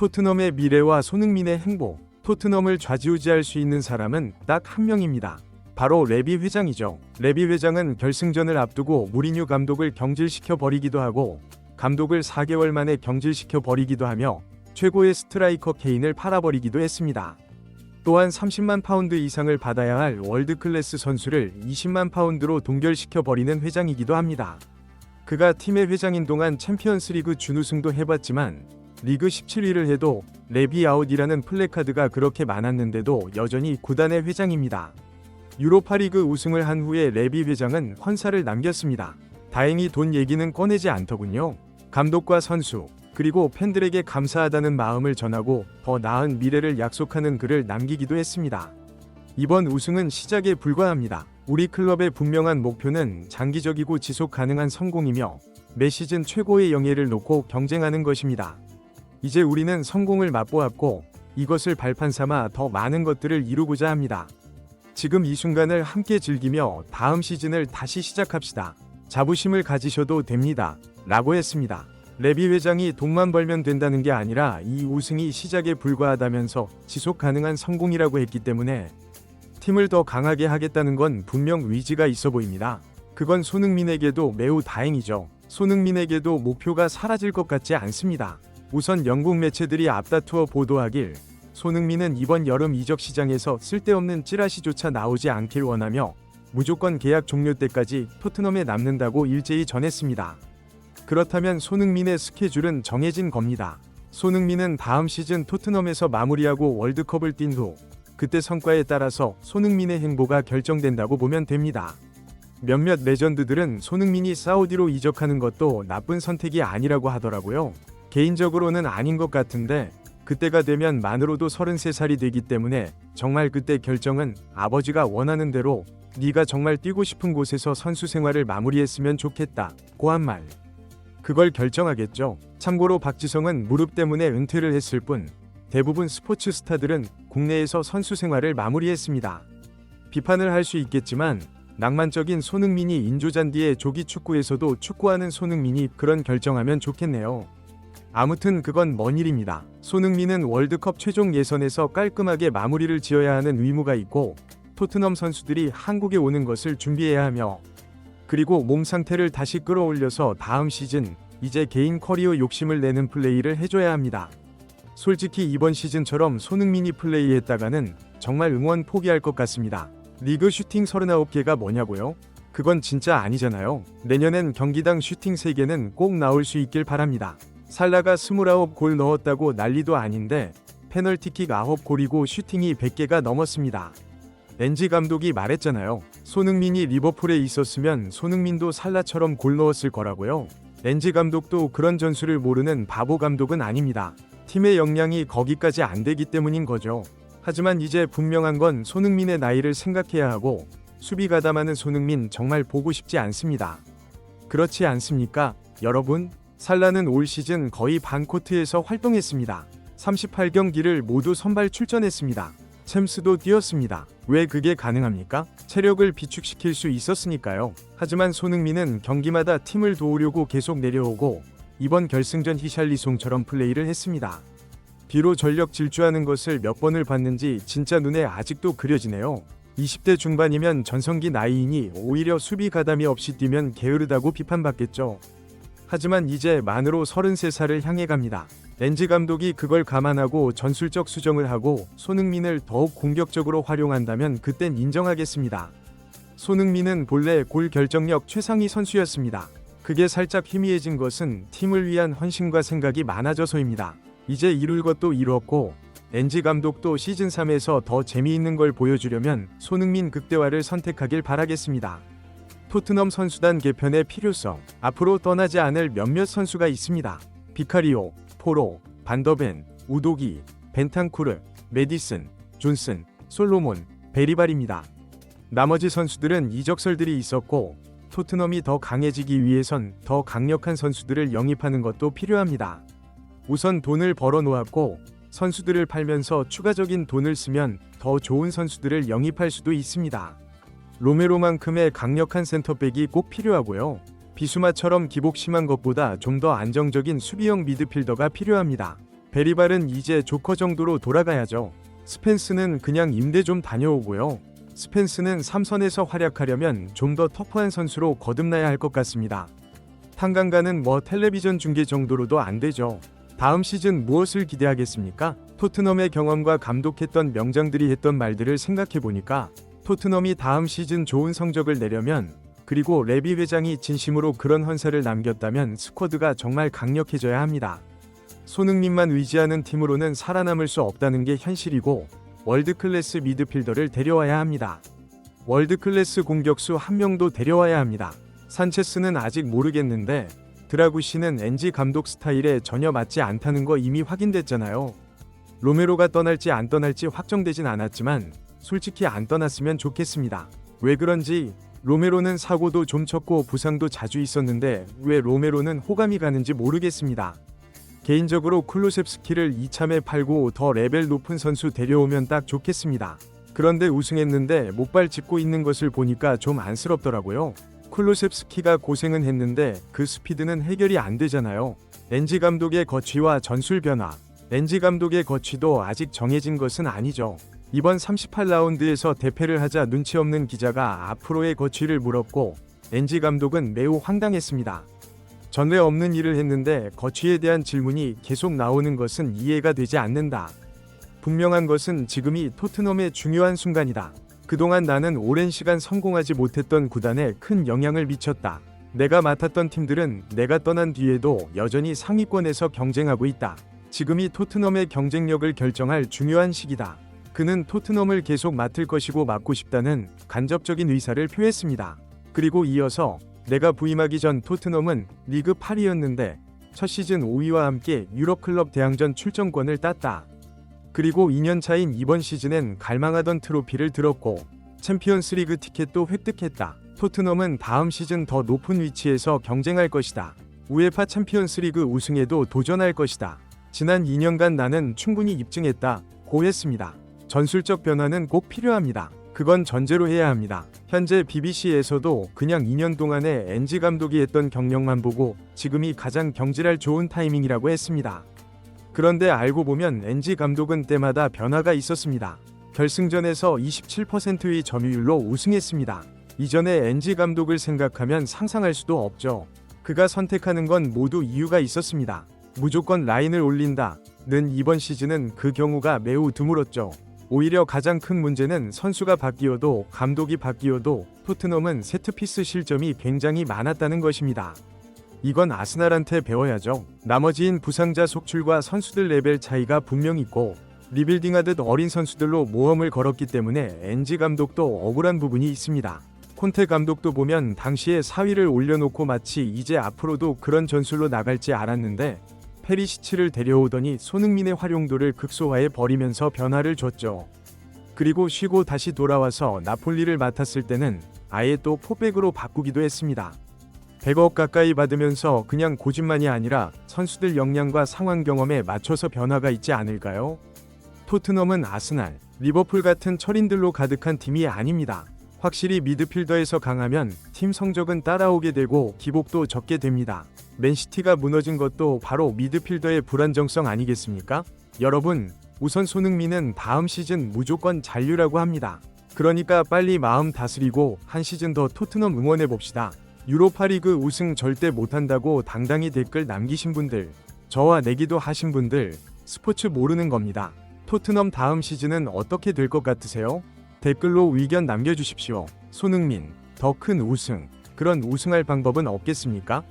토트넘의 미래와 손흥민의 행보, 토트넘을 좌지우지할 수 있는 사람은 딱 한 명입니다. 바로 레비 회장이죠. 레비 회장은 결승전을 앞두고 무리뉴 감독을 경질시켜 버리기도 하고 감독을 4개월 만에 경질시켜 버리기도 하며 최고의 스트라이커 케인을 팔아버리기도 했습니다. 또한 30만 파운드 이상을 받아야 할 월드클래스 선수를 20만 파운드로 동결시켜 버리는 회장이기도 합니다. 그가 팀의 회장인 동안 챔피언스리그 준우승도 해봤지만 리그 17위를 해도 레비 아웃이라는 플래카드가 그렇게 많았는데도 여전히 구단의 회장입니다. 유로파리그 우승을 한 후에 레비 회장은 헌사를 남겼습니다. 다행히 돈 얘기는 꺼내지 않더군요. 감독과 선수, 그리고 팬들에게 감사하다는 마음을 전하고 더 나은 미래를 약속하는 글을 남기기도 했습니다. 이번 우승은 시작에 불과합니다. 우리 클럽의 분명한 목표는 장기적이고 지속 가능한 성공이며 매 시즌 최고의 영예를 놓고 경쟁하는 것입니다. 이제 우리는 성공을 맛보았고 이것을 발판 삼아 더 많은 것들을 이루고자 합니다. 지금 이 순간을 함께 즐기며 다음 시즌을 다시 시작합시다. 자부심을 가지셔도 됩니다. 라고 했습니다. 레비 회장이 돈만 벌면 된다는 게 아니라 이 우승이 시작에 불과하다면서 지속 가능한 성공이라고 했기 때문에 팀을 더 강하게 하겠다는 건 분명 의지가 있어 보입니다. 그건 손흥민에게도 매우 다행이죠. 손흥민에게도 목표가 사라질 것 같지 않습니다. 우선 영국 매체들이 앞다투어 보도하길 손흥민은 이번 여름 이적 시장에서 쓸데없는 찌라시조차 나오지 않길 원하며 무조건 계약 종료 때까지 토트넘에 남는다고 일제히 전했습니다. 그렇다면 손흥민의 스케줄은 정해진 겁니다. 손흥민은 다음 시즌 토트넘에서 마무리하고 월드컵을 뛴 후 그때 성과에 따라서 손흥민의 행보가 결정된다고 보면 됩니다. 몇몇 레전드들은 손흥민이 사우디로 이적하는 것도 나쁜 선택이 아니라고 하더라고요. 개인적으로는 아닌 것 같은데 그때가 되면 만으로도 33살이 되기 때문에 정말 그때 결정은 아버지가 원하는 대로 네가 정말 뛰고 싶은 곳에서 선수 생활을 마무리했으면 좋겠다고 한 말. 그걸 결정하겠죠. 참고로 박지성은 무릎 때문에 은퇴를 했을 뿐 대부분 스포츠 스타들은 국내에서 선수 생활을 마무리했습니다. 비판을 할 수 있겠지만 낭만적인 손흥민이 인조잔디의 조기 축구에서도 축구하는 손흥민이 그런 결정하면 좋겠네요. 아무튼 그건 먼 일입니다. 손흥민은 월드컵 최종 예선에서 깔끔하게 마무리를 지어야 하는 의무가 있고 토트넘 선수들이 한국에 오는 것을 준비해야 하며 그리고 몸 상태를 다시 끌어올려서 다음 시즌 이제 개인 커리어 욕심을 내는 플레이를 해줘야 합니다. 솔직히 이번 시즌처럼 손흥민이 플레이했다가는 정말 응원 포기할 것 같습니다. 리그 슈팅 39개가 뭐냐고요? 그건 진짜 아니잖아요. 내년엔 경기당 슈팅 3개는 꼭 나올 수 있길 바랍니다. 살라가 29골 넣었다고 난리도 아닌데 페널티킥 9골이고 슈팅이 100개가 넘었습니다. 엔지 감독이 말했잖아요. 손흥민이 리버풀에 있었으면 손흥민도 살라처럼 골 넣었을 거라고요. 엔지 감독도 그런 전술을 모르는 바보 감독은 아닙니다. 팀의 역량이 거기까지 안 되기 때문인 거죠. 하지만 이제 분명한 건 손흥민의 나이를 생각해야 하고 수비 가담하는 손흥민 정말 보고 싶지 않습니다. 그렇지 않습니까? 여러분, 살라는 올 시즌 거의 반 코트에서 활동했습니다. 38경기를 모두 선발 출전했습니다. 챔스도 뛰었습니다. 왜 그게 가능합니까? 체력을 비축시킬 수 있었으니까요. 하지만 손흥민은 경기마다 팀을 도우려고 계속 내려오고 이번 결승전 히샬리송처럼 플레이를 했습니다. 뒤로 전력 질주하는 것을 몇 번을 봤는지 진짜 눈에 아직도 그려지네요. 20대 중반이면 전성기 나이이니 오히려 수비 가담이 없이 뛰면 게으르다고 비판받겠죠. 하지만 이제 만으로 33살을 향해 갑니다. 엔지 감독이 그걸 감안하고 전술적 수정을 하고 손흥민을 더욱 공격적으로 활용한다면 그땐 인정하겠습니다. 손흥민은 본래 골 결정력 최상위 선수였습니다. 그게 살짝 희미해진 것은 팀을 위한 헌신과 생각이 많아져서입니다. 이제 이룰 것도 이루었고 엔지 감독도 시즌3에서 더 재미있는 걸 보여주려면 손흥민 극대화를 선택하길 바라겠습니다. 토트넘 선수단 개편의 필요성. 앞으로 떠나지 않을 몇몇 선수가 있습니다. 비카리오, 포로, 반더벤, 우도기, 벤탄쿠르, 메디슨, 존슨, 솔로몬, 베리발입니다. 나머지 선수들은 이적설들이 있었고 토트넘이 더 강해지기 위해선 더 강력한 선수들을 영입하는 것도 필요합니다. 우선 돈을 벌어 놓았고 선수들을 팔면서 추가적인 돈을 쓰면 더 좋은 선수들을 영입할 수도 있습니다. 로메로만큼의 강력한 센터백이 꼭 필요하고요. 비수마처럼 기복 심한 것보다 좀 더 안정적인 수비형 미드필더가 필요합니다. 베리발은 이제 조커 정도로 돌아가야죠. 스펜스는 그냥 임대 좀 다녀오고요. 스펜스는 삼선에서 활약하려면 좀 더 터프한 선수로 거듭나야 할 것 같습니다. 탄강가는 뭐 텔레비전 중계 정도로도 안 되죠. 다음 시즌 무엇을 기대하겠습니까? 토트넘의 경험과 감독했던 명장들이 했던 말들을 생각해보니까 토트넘이 다음 시즌 좋은 성적을 내려면, 그리고 레비 회장이 진심으로 그런 헌사를 남겼다면 스쿼드가 정말 강력해져야 합니다. 손흥민만 의지하는 팀으로는 살아남을 수 없다는 게 현실이고 월드클래스 미드필더를 데려와야 합니다. 월드클래스 공격수 한 명도 데려와야 합니다. 산체스는 아직 모르겠는데 드라구시는 엔지 감독 스타일에 전혀 맞지 않다는 거 이미 확인됐잖아요. 로메로가 떠날지 안 떠날지 확정되진 않았지만 솔직히 안 떠났으면 좋겠습니다. 왜 그런지 로메로는 사고도 좀 쳤고 부상도 자주 있었는데 왜 로메로는 호감이 가는지 모르겠습니다. 개인적으로 쿨루셉스키를 이참에 팔고 더 레벨 높은 선수 데려오면 딱 좋겠습니다. 그런데 우승했는데 목발 짚고 있는 것을 보니까 좀 안쓰럽더라고요. 쿨루셉스키가 고생은 했는데 그 스피드는 해결이 안 되잖아요. 엔지 감독의 거취와 전술 변화. 엔지 감독의 거취도 아직 정해진 것은 아니죠. 이번 38라운드에서 대패를 하자 눈치 없는 기자가 앞으로의 거취를 물었고 엔지 감독은 매우 황당했습니다. 전례 없는 일을 했는데 거취에 대한 질문이 계속 나오는 것은 이해가 되지 않는다. 분명한 것은 지금이 토트넘의 중요한 순간이다. 그동안 나는 오랜 시간 성공하지 못했던 구단에 큰 영향을 미쳤다. 내가 맡았던 팀들은 내가 떠난 뒤에도 여전히 상위권에서 경쟁하고 있다. 지금이 토트넘의 경쟁력을 결정할 중요한 시기다. 그는 토트넘을 계속 맡을 것이고 맡고 싶다는 간접적인 의사를 표했습니다. 그리고 이어서 내가 부임하기 전 토트넘은 리그 8위였는데 첫 시즌 5위와 함께 유럽클럽 대항전 출전권을 땄다. 그리고 2년 차인 이번 시즌엔 갈망하던 트로피를 들었고 챔피언스리그 티켓도 획득했다. 토트넘은 다음 시즌 더 높은 위치에서 경쟁할 것이다. 우에파 챔피언스리그 우승에도 도전할 것이다. 지난 2년간 나는 충분히 입증했다. 고 했습니다. 전술적 변화는 꼭 필요합니다. 그건 전제로 해야 합니다. 현재 BBC에서도 그냥 2년 동안에 엔지 감독이 했던 경력만 보고 지금이 가장 경질할 좋은 타이밍이라고 했습니다. 그런데 알고 보면 엔지 감독은 때마다 변화가 있었습니다. 결승전에서 27%의 점유율로 우승했습니다. 이전에 엔지 감독을 생각하면 상상할 수도 없죠. 그가 선택하는 건 모두 이유가 있었습니다. 무조건 라인을 올린다는 이번 시즌은 그 경우가 매우 드물었죠. 오히려 가장 큰 문제는 선수가 바뀌어도 감독이 바뀌어도 토트넘은 세트피스 실점이 굉장히 많았다는 것입니다. 이건 아스날한테 배워야죠. 나머지인 부상자 속출과 선수들 레벨 차이가 분명 있고 리빌딩하듯 어린 선수들로 모험을 걸었기 때문에 엔지 감독도 억울한 부분이 있습니다. 콘테 감독도 보면 당시에 4위를 올려놓고 마치 이제 앞으로도 그런 전술로 나갈지 알았는데 페리시치를 데려오더니 손흥민의 활용도를 극소화해 버리면서 변화를 줬죠. 그리고 쉬고 다시 돌아와서 나폴리를 맡았을 때는 아예 또 포백으로 바꾸기도 했습니다. 100억 가까이 받으면서 그냥 고집만이 아니라 선수들 역량과 상황 경험에 맞춰서 변화가 있지 않을까요? 토트넘은 아스날, 리버풀 같은 철인들로 가득한 팀이 아닙니다. 확실히 미드필더에서 강하면 팀 성적은 따라오게 되고 기복도 적게 됩니다. 맨시티가 무너진 것도 바로 미드필더의 불안정성 아니겠습니까? 여러분, 우선 손흥민은 다음 시즌 무조건 잔류라고 합니다. 그러니까 빨리 마음 다스리고 한 시즌 더 토트넘 응원해봅시다. 유로파리그 우승 절대 못한다고 당당히 댓글 남기신 분들, 저와 내기도 하신 분들, 스포츠 모르는 겁니다. 토트넘 다음 시즌은 어떻게 될 것 같으세요? 댓글로 의견 남겨주십시오. 손흥민, 더 큰 우승, 그런 우승할 방법은 없겠습니까?